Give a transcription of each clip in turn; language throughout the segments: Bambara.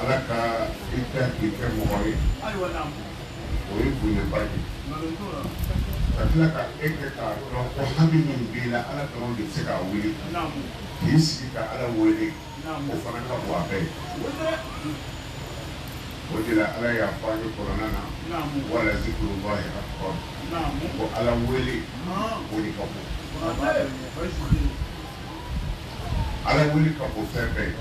alaka ita mɔgɔ ye o ye bonyaba ye ka tila ka kɛ k'a dɔn ko hami min b'i la ala dɔrɔn de bɛ se k'a wuli k'i sigi ka ala wele o fana ka bɔ a bɛɛ ye o de la ala y'a fɔ an ye kɔrɔna na wala zikrullahi akbar ko ala wele o de ka bon ala wele ka bon fɛn bɛɛ ye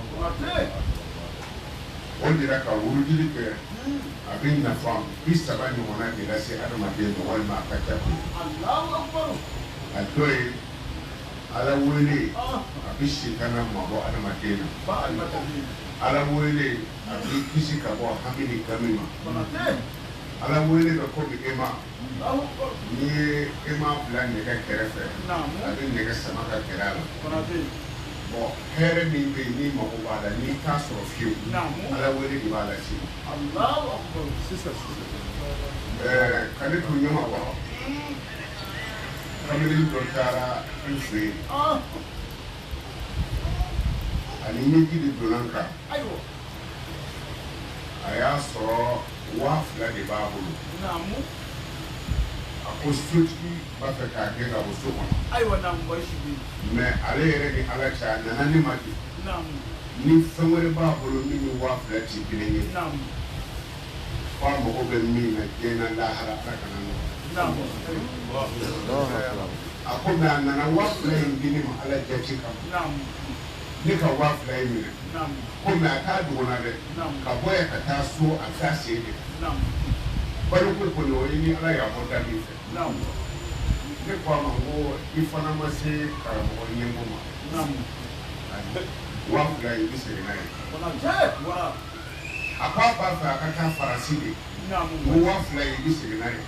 o de la ka wurudili kɛ a bɛ nafa 30 ɲɔgɔnna de lase adamaden ma walima a ka ca koyi a dɔ ye ala wele a bɛ sitana mabɔ adamaden na ala wele a bɛ kisi ka bɔ hami ni gami ma ala wele bɛ komi e ma n'i ye e ma bila nɛgɛ kɛrɛfɛ a bɛ nɛgɛ sama ka gɛrɛ a la bon hɛrɛ min bɛ yen n'i mago b'a la n'i t'a sɔrɔ fiyewu ala wele de b'a lase ka ne to ɲɛma kɔrɔ kamalen dɔ taara n fɛ yen ani ɲɛji de donna n kan a y'a sɔrɔ 2000 de b'a bolo a ko sotigi b'a fɛ k'a kɛ ka bɔ so kɔnɔ mais ale yɛrɛ ni ala cɛ a nana ne ma de ni fɛn wɛrɛ b'a bolo min ni 2000 tɛ kelen ye f'a mago bɛ min na diɲɛ na lahara ala kana nɔgɔ a ko mais a nana 2000 in di ne ma ala jati kama ne ka 2000 in minɛ ko mais a t'a dogo na dɛ ka bɔ yan ka taa so a t'a sen de baloko kɔni o ye ni ala y'a fɔ da min fɛ ne ko a ma ko I fana ma se karamɔgɔ ɲɛmɔgɔ ma 2000 in bɛ segin n'a ye a ko a b'a fɛ a ka taa farasi de ko 2000 in bɛ segin n'a ye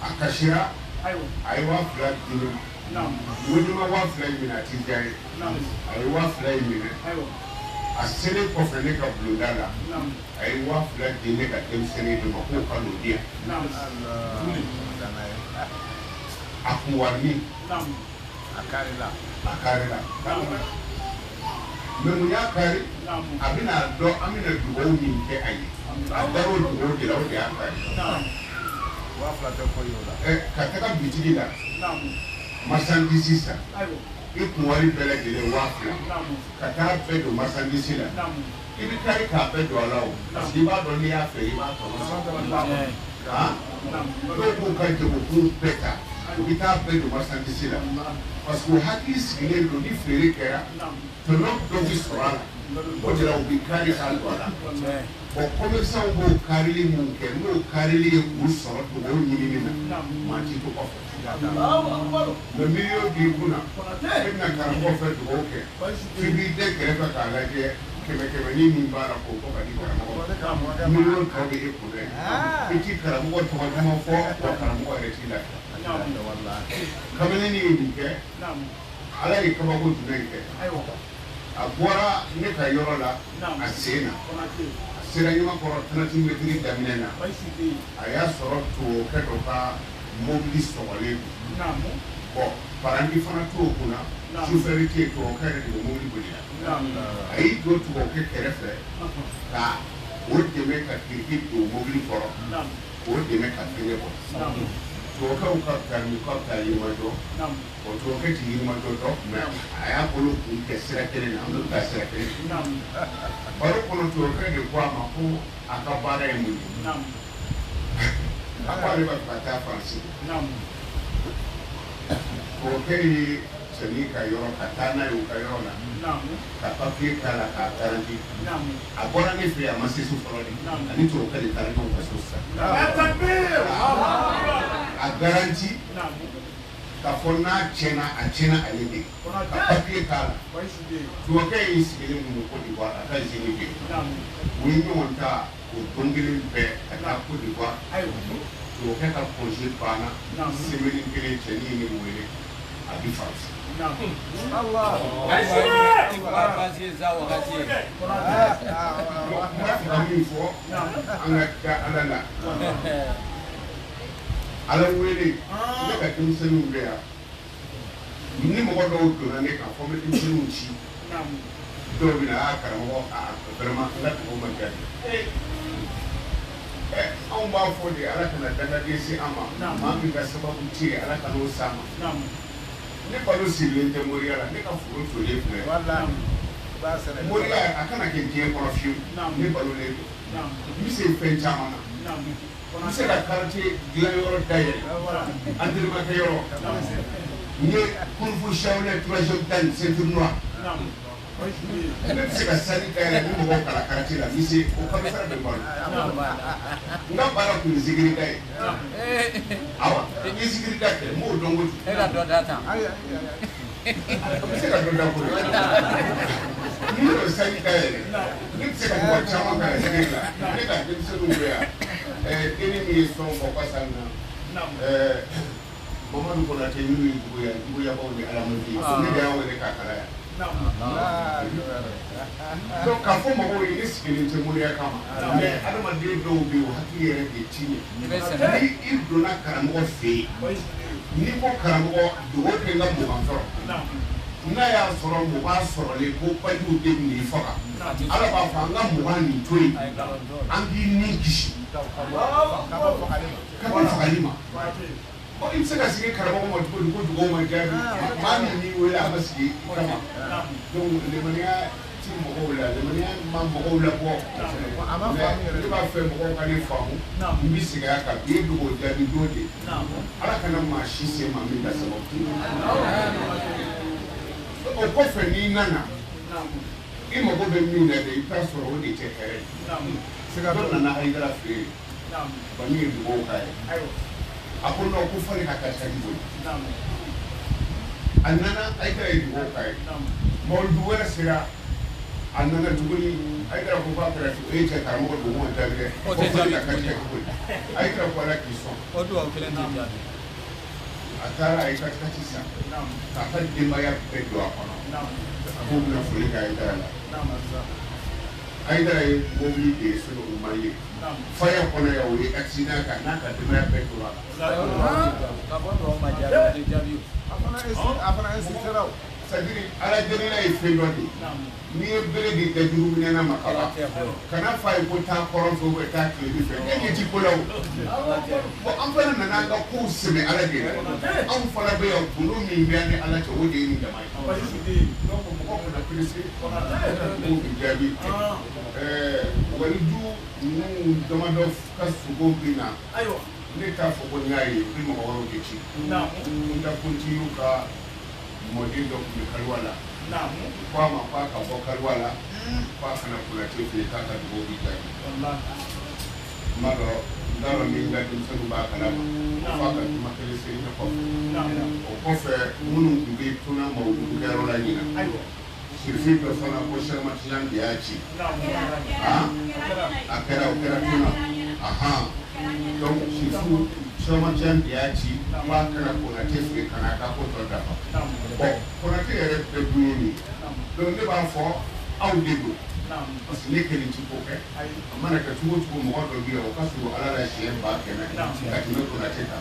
a kasira a ye 2000 di ne ma ko ni ma 2000 in minɛ a tɛ diya ye a ye 2000 in minɛ a selen kɔfɛ ne ka bulonda la a ye 2000 di ne ka denmisɛnnin de ma k'o ka n'o di yan a kun wari a karila mais mun y'a kari a bɛna dɔn an bɛna dugawu min kɛ a ye a dar'o dugawu de la o de y'a kari ka taga bitigi la marchandise san I kun wari bɛɛ lajɛlen 2000 ka taa bɛɛ don marchandise la I bɛ kari k'a bɛɛ don a la o parce que I b'a dɔn n'i y'a fɛ I b'a tɔnɔ dɔw b'u ka jagokun bɛɛ ta u bɛ taa bɛɛ don marchandise la parce que u hakili sigilen don ni feere kɛra tɔnɔ dɔ bɛ sɔrɔ a la o de la u bɛ kari k'a don a la bon commerçant b'o karili mun kɛ n'o karili ye k'u sɔrɔ dugawu ɲinini na maa ti to kɔfɛ mais miliyɔn b'i kunna e bɛna karamɔgɔ fɛ dugawu kɛ f'i b'i den kɛrɛfɛ k'a lajɛ 100 ni min b'a la k'o bɔ ka di karamɔgɔ miliyɔn tɔ bɛ e kun dɛ I t'i karamɔgɔ tɔgɔ ɲuman fɔ wa karamɔgɔ yɛrɛ t'i lafiya kamalen ye nin kɛ ala ye kabako jumɛn kɛ a bɔra ne ka yɔrɔ la a sen na a sera ɲamakɔrɔ 30 mètres daminɛ na a y'a sɔrɔ tuwawukɛ dɔ ka mobili sɔgɔlen don bon paranti fana t'o kunna chauffeur tɛ yen tuwawukɛ yɛrɛ de bɛ mobili boli la a y'i jɔ tuwawukɛ kɛrɛfɛ ka o dɛmɛ ka kiriki don mobili kɔrɔ k'o dɛmɛ ka fɛngɛ bɔ tuwawukɛw ka permis ka taa yirimajɔ o tuwawukɛ tɛ yirimajɔ dɔn mais a y'a bolo kun kɛ sira kelen na an bɛ taa sira kelen baro kɔnɔ tuwawukɛ de ko a ma ko a ka baara ye mun ye a ko ale b'a fɛ ka taa Faransi tuwawukɛ ye cɛnin ka yɔrɔ ka taa n'a ye u ka yɔrɔ la ka papier k'a la k'a garanti a bɔra ne fɛ yen a ma se so fɔlɔ de ani tuwawukɛ de taara ɲɔgɔn ka so sisan a garanti k'a fɔ n'a tiɲɛna a tiɲɛna ale de ka papier k'a la tuwawukɛ y'i sigilen mun Côte d'Ivoire a ka génie kɛ u ye ɲɔgɔn ta o don kelen bɛɛ ka taa Côte d'Ivoire tuwawukɛ ka congé banna semaine kelen cɛnin ye ne wele a bi Faransi min fɔ an ka da ala la ala wele ne ka denmisɛnninw bɛ yan ni mɔgɔ dɔw donna ne kan fɔ n bɛ denmisɛnninw ci dɔw bɛ na a karamɔgɔ vraiment n ka dugawu ma diya anw b'a fɔ de ala kana dangaden se an ma maa min ka sababu tɛ ye ala kan'o s'a ma ne balo sirilen tɛ moriya la ne ka foro tolen filɛ moriya a kana kɛ diɲɛ kɔnɔ fiyewu ne balolen don n bɛ se fɛn caman na n bɛ se ka quartier dilan yɔrɔ dayɛlɛ entraînement kɛ yɔrɔ n ye kung fu shaolin troisième dan ceinture noire ne bɛ se ka sali dayɛlɛ ni mɔgɔw kala quartier la n bɛ se o commissaire bɛ n balo n ka baara tun ye zikirida ye awa ni zikirida tɛ n b'o dɔn kojugu n bɛ se ka dɔ da ko ye ni y'o sali dayɛlɛ ne bɛ se ka mɔgɔ caman kala zikiri la ne ka denmisɛnninw bɛ yan denni min ye sɔn fɔ kɔsa in na mamadou Konaté minnu ye juguyabaw ni alamandi ne de y'a wele k'a kala yan donc k'a fɔ mɔgɔw ye ne sigilen tɛ moriya kama mais adamaden dɔw bɛ yen o hakili yɛrɛ de ti ɲɛ ni i donna karamɔgɔ fɛ yen n'i ko karamɔgɔ dugawu kɛ n ka mugan sɔrɔ n'a y'a sɔrɔ mugan sɔrɔlen ko bajiw de bɛ n'i faga ala b'a fɔ an ka mugan nin to yen an k'i ni kisi ka bɔ fagali ma i bɛ se ka sigi karamɔgɔ ma cogo di ko dugawu ma jaabi maa min n'i wele a ma sigi i kama donc limaniya ti mɔgɔw la limaniya ma mɔgɔw labɔ mais ne b'a fɛ mɔgɔw ka ne faamu n bɛ segin a kan bi ye dugawu jaabi don de ala kana maa si se maa min ka sababu tɛ o kɔfɛ n'i nana i mago bɛ min na de i t'a sɔrɔ o de tɛ hɛrɛ ye dɔ nana ayidara fɛ yen ba min ye dugawu k'a ye a ko non ko fɔli ka karisa di bolo a nana ayidara ye dugawu k'a ye mawudu wɛrɛ sera a nana tuguni ayidara ko k'a kɛra o ye cɛ karamɔgɔ don o jaabi dɛ ko fɔli ka karisa di bolo ayidara ko ala k'i sɔn a taara a ye kati san k'a ka denbaya bɛɛ don a kɔnɔ k'o bɛna foli kɛ ayidara la ayidara ye mobili de ye sɔrɔ o ma ye Faya kɔnɔ yan o ye accident kan n'a ka denbaya bɛɛ tora c'est-à-dire ala delila ye fɛn dɔ de n'i ye bere de kɛ juru minɛna ma kaban kana f'a ye ko taa kɔrɔn fɛ taa tile fɛ e ɲɛ ti ko la o bon an fana nana an ka kow sɛmɛ ala de la anw fana bɛ yan gundo min bɛ yan ni ala cɛ o de ye nin jama ye donc mɔgɔ kana perese k'o bɛ jaabi waliju ninnu damadɔ ka sogo bɛ na ne t'a fɔ ko n y'a ye ni mɔgɔ wɛrɛw de ci n ka kuntigi ka mɔden dɔ tun bɛ kaliwa la ko a ma k'a ka bɔ kaliwa la k'a kana Konaté fɛ yen k'a ka dugawu bɛ jaabi n b'a dɔn n t'a dɔn min ka denmisɛnninw b'a kalama f'a ka juma kelen seri ne kɔfɛ o kɔfɛ minnu tun bɛ tuna mawudu kɛyɔrɔ la ɲina sirifin dɔ fana ko sɛrimatiyan de y'a ci a kɛra o kɛra tuna donc sirifu sɛrimatiyan de y'a ci f'a kana Konaté fɛ yen ka n'a ka ko tɔ dafa bon Konaté yɛrɛ bɛɛ dun ye nin ye donc ne b'a fɔ aw de don parce que ne kelen ti ko kɛ a mana kɛ cogo o cogo mɔgɔ dɔ bɛ yen o ka surun ala la siɲɛ 100 ka tɛmɛ Konaté kan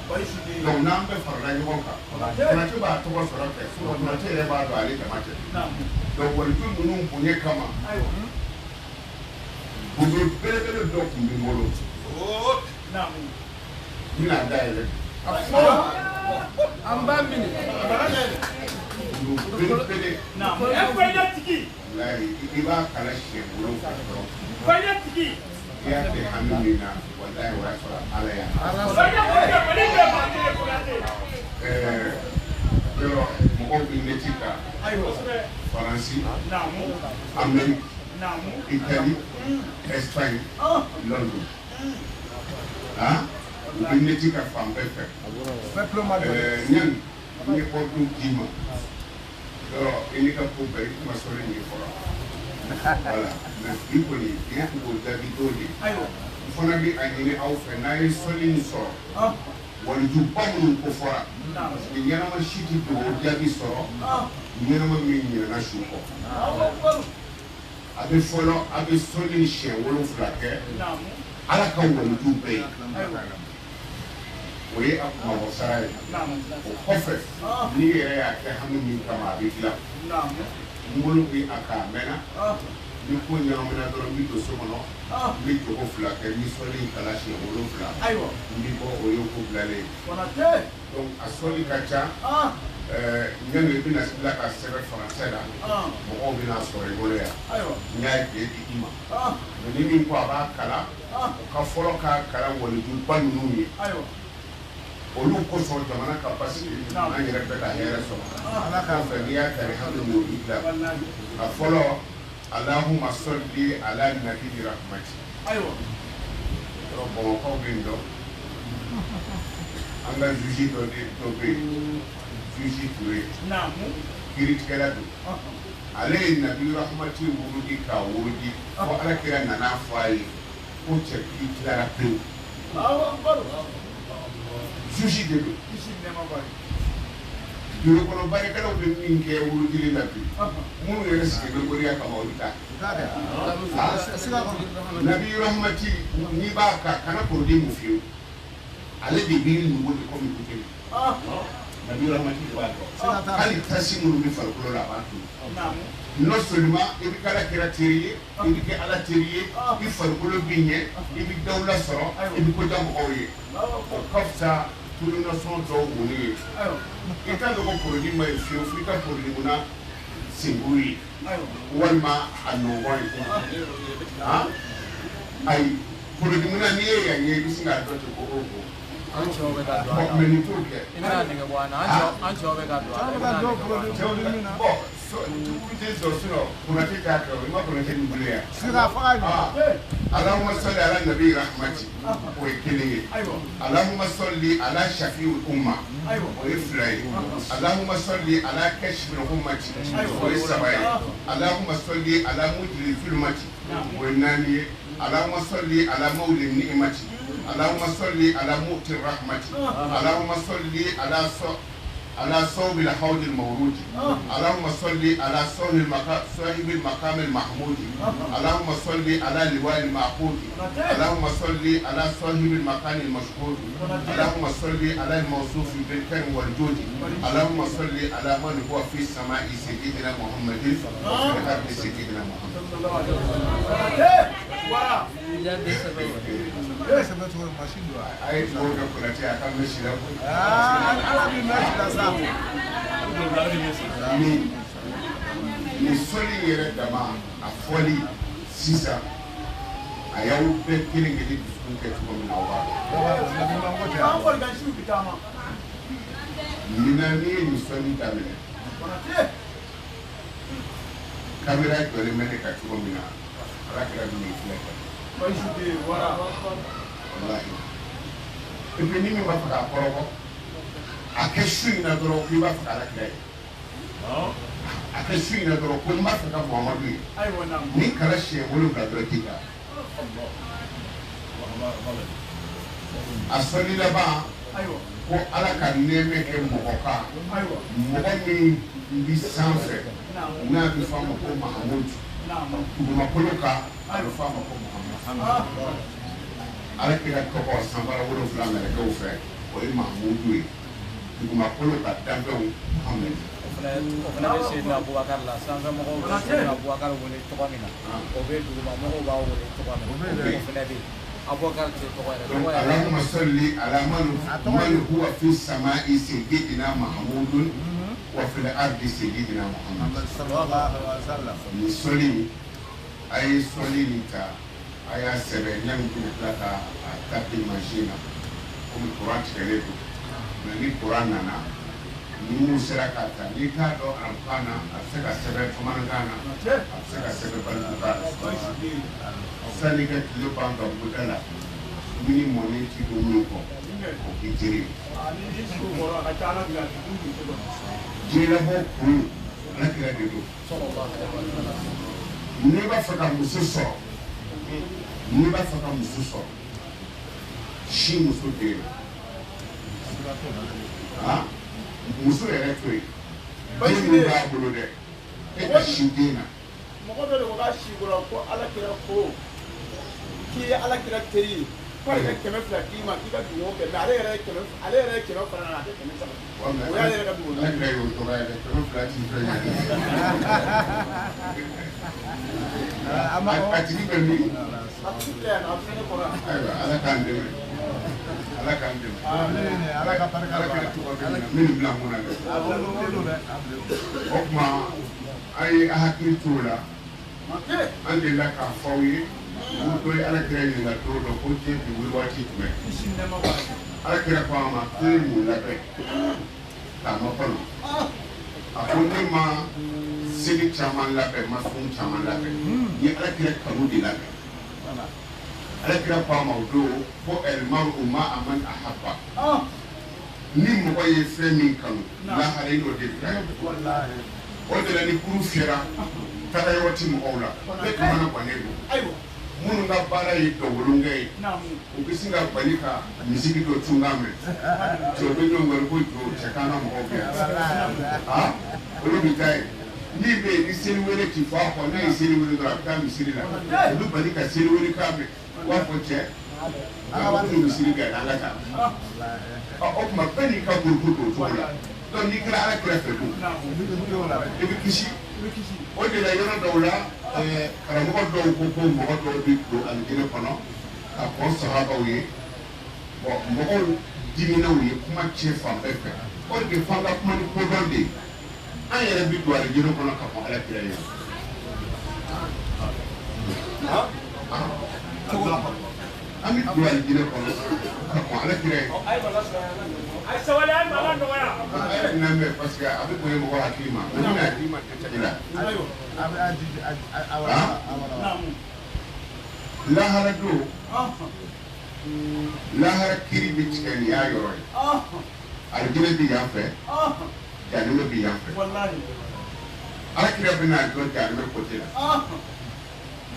donc n'an bɛɛ farala ɲɔgɔn kan Konaté b'a tɔgɔ sɔrɔ kɛ Konaté yɛrɛ b'a dɔn ale dama tɛ donc waliju ninnu bonya kama bozo belebele dɔ tun bɛ n bolo n bɛna dayɛlɛ an b'a minɛ belebele i b'a kala siɲɛ 7 dɔrɔn i y'a kɛ hami min na walahi o y'a sɔrɔ ala y'a yɔrɔ mɔgɔw bɛ mɛti ta Faransi Amérique Italie Espagne London u bɛ mɛti ka fan bɛɛ fɛ ɲani n ye ordre d'i ma yɔrɔ i n'i ka ko bɛɛ i kuma sɔrɔ nin fɔlɔ voilà mais bi kɔni i ye k'o jaabi t'o de n fana bɛ a ɲini aw fɛ n'a ye sɔli in sɔrɔ walijuba minnu kofɔra parce que ɲɛnama si tɛ dugawu jaabi sɔrɔ ɲɛnama min ɲinɛna su kɔ a bɛ fɔlɔ a bɛ sɔli siɲɛ 7 kɛ ala ka waliju bɛɛ ye o ye a kumabɔ sara ye o kɔfɛ n'i yɛrɛ y'a kɛ hami min kama a bɛ dilan ngolo bi aka mena ni ko nyamana do mi do so mono mi to ko fla ke mi so ni kala shi ngolo fla aywa mi ko o yo ko blale Konaté donc asoli kacha ngene bi na sila ka sebe français la mo on bi na so ngolo ya aywa nyaa ke di ima ni mi ko aba kala ka folo ka kala woni du banu numi aywa olu ko so jamana ka pasi na yere be ka here so ala ka fa niya ka hadu mu illa a folo Allahumma salli ala nabi rahmati aywa to bon ko bindo anga juji to de to be juji tuwe namu kirit kala do ale nabi rahmati wurudi ka wurudi ko ala kira nana fayi ko che ki klara pe juji de do juji ne ma bari duro kono bari kala be min ke wurudi le nabi mu yere sike be goriya ka mawlita nabi rahmati ni ba ka kana ko de mu fiyo ale de bi ni mo de ko mi ko ke nabi rahmati ba ko ali tasimu mi farko la ba to non seulement ibi kala kira teriye ibi ke ala teriye i farko lo binye ibi dawla soro ibi ko jam oye ko kafta tulu na son to woni ita do ko produit mai fiyo frika produit muna singuri walma annogoy ha ay produit muna ni ya ye bisinga do to ko ancho be ga do meni to ke ina ne ga bwana ancho be ga do produit mina so tu je do suno kuna tika ka ma kuna tika mbulea sira fa Allahumma salli ala nabi rahmati wa ikili Allahumma salli ala shafi'ul umma wa ifrai Allahumma salli ala kashfil ummati wa isabai Allahumma salli ala mujri filmati wa nani Allahumma salli ala mawli ni'mati Allahumma salli ala mu'ti rahmati Allahumma salli على صوب الحوض المورود اللهم صل على صاحب المقام المحمود اللهم صل على لواء المعقود اللهم صل على صاحب المكان المشهود اللهم صل على الموصوف بالكرم والجود اللهم صل على من هو في السماء سيدنا محمد وفي الارض سيدنا محمد ni soli yɛrɛ dama a fɔli sisan a y'aw bɛɛ kelen kelen dusukun kɛ cogo min na o b'a dɔn. Ɲinan ni ye nin sɔnni daminɛ kamera jɔlen bɛ ne kan cogo min na ala kɛra min filɛ kɛ. Walahi. Et puis ni min b'a fɛ k'a kɔrɔbɔ a kɛ su in na dɔrɔn k'i b'a fɛ k'ala kira ye. A kɛ su in na dɔrɔn ko n b'a fɛ ka Muhamadu ye. Ni kala siɲɛ 7 dɔrɔn k'i kan. A sɔnni laban ko ala ka nɛɛmɛ kɛ mɔgɔ kan mɔgɔ min bi sanfɛ n'a bɛ fɔ a ma ko Mahamudu dugumakolo kan a bɛ fɔ a ma ko Muhamadu. Ala kira tɔgɔ sanbara 7 mɛlɛkɛw fɛ o ye Mahamudu ye. Dugumakolo ka danfɛnw Muhamadu. O fana bɛ Seydina Abubakar la sanfɛ mɔgɔw bɛ Seydina Abubakar wele tɔgɔ min na o bɛ dugumamɔgɔw b'a wele tɔgɔ min na o fana bɛ yen Abubakar tɛ tɔgɔ yɛrɛ. Allahumma salli ala man huwa fi samai sayyidina Muhammadun wa fil ardi sayyidina Muhammad sallallahu alaihi wasallam. Ni soli a ye soli nin ta a y'a sɛbɛn yanni k'i tila ka tape mansin na komi kuran tigɛlen don mɛ ni kuran nana ni mun sera k'a ta n'i t'a dɔn arabukan na a bɛ se ka sɛbɛn bamanankan na a bɛ se ka sɛbɛn bamanankan na sanni ka tile ban ka bɔda la ni mɔni ti don min kɔ o k'i teri jinɛbɔ kun ala kira de don n'i b'a fɛ ka muso sɔrɔ n'i b'a fɛ ka muso sɔrɔ si muso den na muso yɛrɛ to yen den min b'a bolo dɛ e ka si den na. Mɔgɔ dɔ de ko k'a si bolo ko ala kira ko k'i ye ala kira teri ye ko ale kɛmɛ fila d'i ma k'i ka dugawu kɛ mais ale yɛrɛ ye kɛmɛ fara la a tɛ kɛmɛ saba o y'ale yɛrɛ ka dugawu ala kira y'o tɔgɔ ye dɛ kɛmɛ fila t'i fɛ ɲɛ a tigi bɛ min a tigi filɛ yan a filɛ ne kɔrɔ yan ayiwa ala k'an dɛmɛ ala k'an dɛmɛ ala ka barika ala kira tɔgɔ bɛ min minnu bila mun na dɛ o tuma a ye a hakili to o la an delila k'a fɔ aw ye dɔ ye ala kira ɲininka don dɔ ko diɲɛ bi wuli waati jumɛn ala kira ko a ma k'e mun labɛn k'a ma kɔnɔ a ko ne ma seli caman labɛn ma fɛn caman labɛn n ye ala kira kanu de labɛn ala kira ko a ma o don ko ɛlimaru ma a man a haba ni mɔgɔ ye fɛn min kanu lahara y'o de bila ye o de la ni kuru fiyɛra taga yɔrɔ ti mɔgɔw la ne kamana gannen don minnu ka baara ye dɔwolonkɛ ye u bɛ se ka bali ka misiri dɔ tunga mɛn cɛ o bɛ ɲɔgɔn wɛrɛ ko jɔ cɛ kan ka mɔgɔw bɛ yan olu bɛ taa ye min bɛ yen ni seli wele ti fɔ a kɔ n'a ye seli wele dɔrɔn a bɛ taa misiri la olu bali ka seli wele kan mɛn u b'a fɔ cɛ an ka wuli misiri kɛ an ka taa o tuma bɛɛ n'i ka gurupu don o cogo la donc n'i kɛra ala kɛrɛfɛ don i bɛ kisi o de la yɔrɔ dɔw la karamɔgɔ dɔw ko ko mɔgɔ dɔw bɛ don alijinɛ kɔnɔ ka kɔn sahabaw ye bon mɔgɔw diminaw ye kuma tiɲɛ fan bɛɛ fɛ o de f'an ka kuma ni kodɔn de ye an yɛrɛ bɛ don alijinɛ kɔnɔ ka kɔn ala kira ye an bɛ don alijinɛ kɔnɔ ka kɔn ala kira ye lamɛn parce que a bɛ bonya mɔgɔ hakili ma mais bɛna d'i ma tɛtɛli la lahara don lahara kiri bɛ tigɛ nin y'a yɔrɔ ye alijinɛ bɛ yan fɛ janimɛ bɛ yan fɛ ala kira bɛna jɔ janimɛ côté la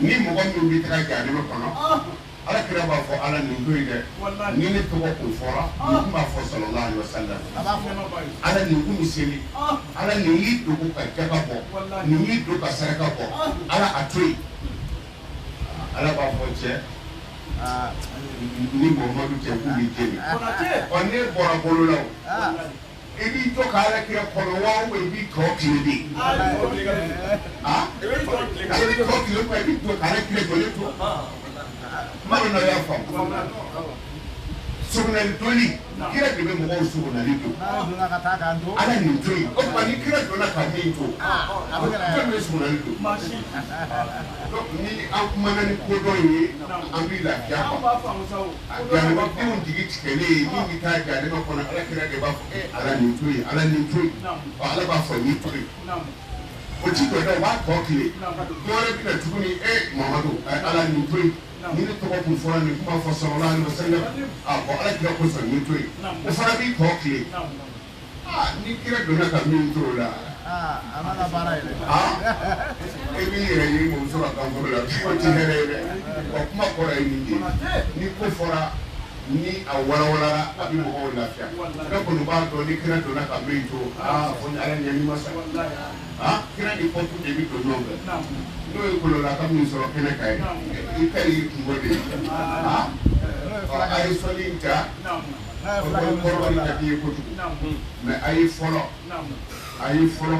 ni mɔgɔ min bɛ taga janimɛ kɔnɔ ala kira b'a fɔ ala nin don ye dɛ ni ne tɔgɔ kun fɔra nin tun b'a fɔ sallallahu alaihi wasallam ala nin kun bɛ seli ala nin y'i dogo ka jaga bɔ nin y'i dogo ka saraka bɔ ala a to yen ala b'a fɔ cɛ ni mamadu cɛ k'u b'i jeni ɔ ne bɔra bolo la o i b'i to ka ala kira kɔnɔ wa ou bien i b'i tɔ tile de i b'i tɔ tile kɔ i b'i to ka ala kira jɔlen to Mana ya faamu sugunɛli dɔnni kira de bɛ mɔgɔw sugunɛli don ala nin to yen o tuma ni kira donna ka min to fɛn bɛ sugunɛli don ni an kumana ni kodɔn ye an bɛ lafiya kuwa janibadenw jigi tigɛlen min bɛ taa janiba kɔnɔ ala kira de b'a fɔ ala nin to yen ala nin to yen ala b'a fɔ nin to yen o ti dɔ dɛ o b'a tɔ tile dɔwɛrɛ bɛ na tuguni mamadu ala nin to yen ni ne tɔgɔ kun fɔra nin kuma fɔ sallallahu alaihi wasallam bon ala kira kosɔn nin to yen o fana b'i tɔ tile ni kira donna ka min to o la e b'i yɛrɛ ye muso ka kankoro la o ti hɛrɛ ye dɛ wa kuma kɔrɔ ye nin de ni ko fɔra ni a walawalara a bɛ mɔgɔw lafiya ne kɔni b'a dɔn ni kira donna ka min to fɔ ni ala ɲɛ ni ma sa kira ni kɔtu de bɛ don ɲɔgɔn fɛ n'o ye kolola ka min sɔrɔ kɛnɛ kan ye i ta y'i kungo de ye a ye sɔli in ta kɔrɔbali ka di ye kojugu mais a ye fɔlɔ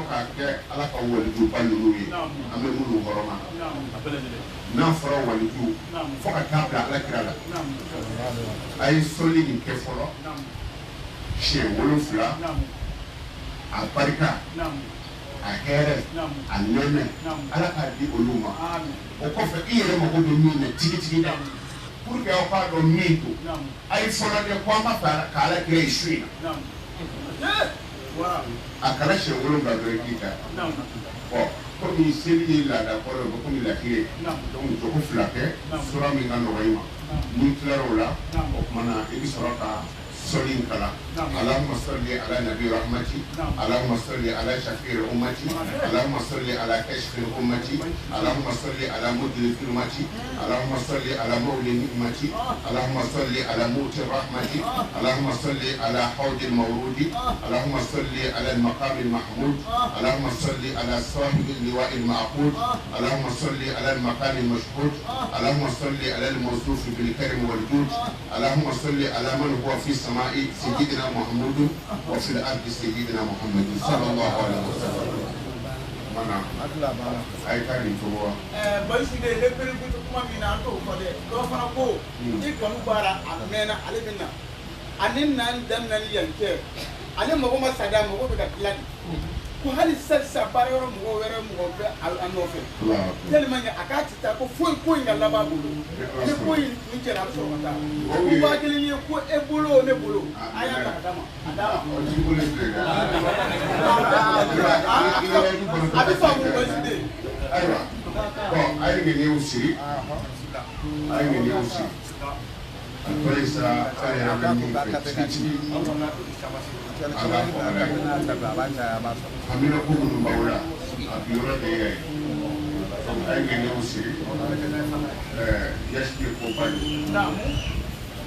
k'a kɛ ala ka walijuba ninnu ye an bɛ minnu hɔrɔma n'a fɔra waliju fo ka taa bila ala kira la a ye sɔli nin kɛ fɔlɔ siɲɛ 7 a barika a hɛrɛ a nɛmɛ ala k'a di olu ma o kɔfɛ i yɛrɛ mago bɛ min na tigitigi la pour que aw k'a dɔn min to a ye fɔlɔ kɛ ko an b'a fɛ ka ala kira ye su in na a kana siɲɛ 7 dɔrɔn k'i ta komi seli ye laada kɔrɔ ye komi lafiya donc jogo 2 kɛ sura min ka nɔgɔ i ma n'i tilara o la o kumana i bɛ sɔrɔ ka sɔli in kalan اللهم صل على نبي رحمتي اللهم صل على شفيع أمتي اللهم صل على كشف أمتي اللهم صل على مدر كلمتي اللهم صل على مولي نعمتي اللهم صل على موت رحمتي اللهم صل على حوض المورود اللهم صل على المقام المحمود اللهم صل على صاحب اللواء المعقود اللهم صل على المكان المشهود اللهم صل على الموصوف بالكرم والجود اللهم صل على من هو في السماء سيدنا محمد وفي الأرض سيدنا محمد صلى الله عليه وسلم. Mana? Ay kari tuwa. Baisi de lebere kutu kuma mina to fode. Do fana ko ni kanu bara amena ale binna. Anin nan dan nan yanke. Ale mago masada mago be da plan. Ko hali salsa bayoro mago were mago be anofe. Tellement akati ta ko foi ko ngala ba bulu. Ne ko ni kera so mata. Ko ba kele ni ko e bulu ne bulu. Aya ka dama. Adama. Abi fa mo baisi de. Aywa. Bon, ay ngene usiri. Ay ngene usiri. Alisa ay rabbi fititi. Amina ko mun bawla. Abiyora de ay. Ay ngene usiri. Yashki ko bani. Naam.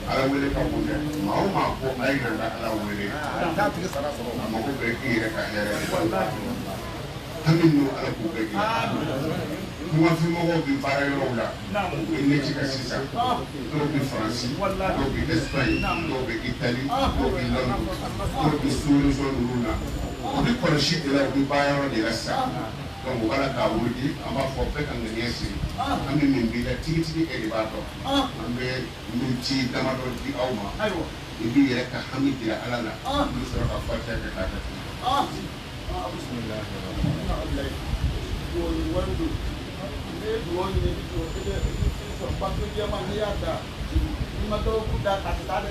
Ala wele ka ko de. Ma ko ay ngana ala wele. Ta tigi sara so. Ma ko be ki re ka here. Aminu ala ko be ki. Kuma fi mɔgɔw bi baara yɔrɔw la u bɛ ne ka sisan dɔw bɛ faransi dɔw bɛ espagne dɔw bɛ itali dɔw bɛ london dɔw bɛ sous-région ninnu na u bɛ kɔlɔsi de la u bɛ baara yɔrɔ de la sisan donc u b'a k'a wuli an b'a fɔ bɛɛ ka ŋaniya siri an bɛ min b'i la tigitigi e de b'a dɔn an bɛ miniti damadɔ di aw ma i b'i yɛrɛ ka hami jira ala la i bɛ sɔrɔ ka fatiya kɛ k'a datugu. Duo ni itu itu sebab dia mania ada. Lima tahun sudah tak ada.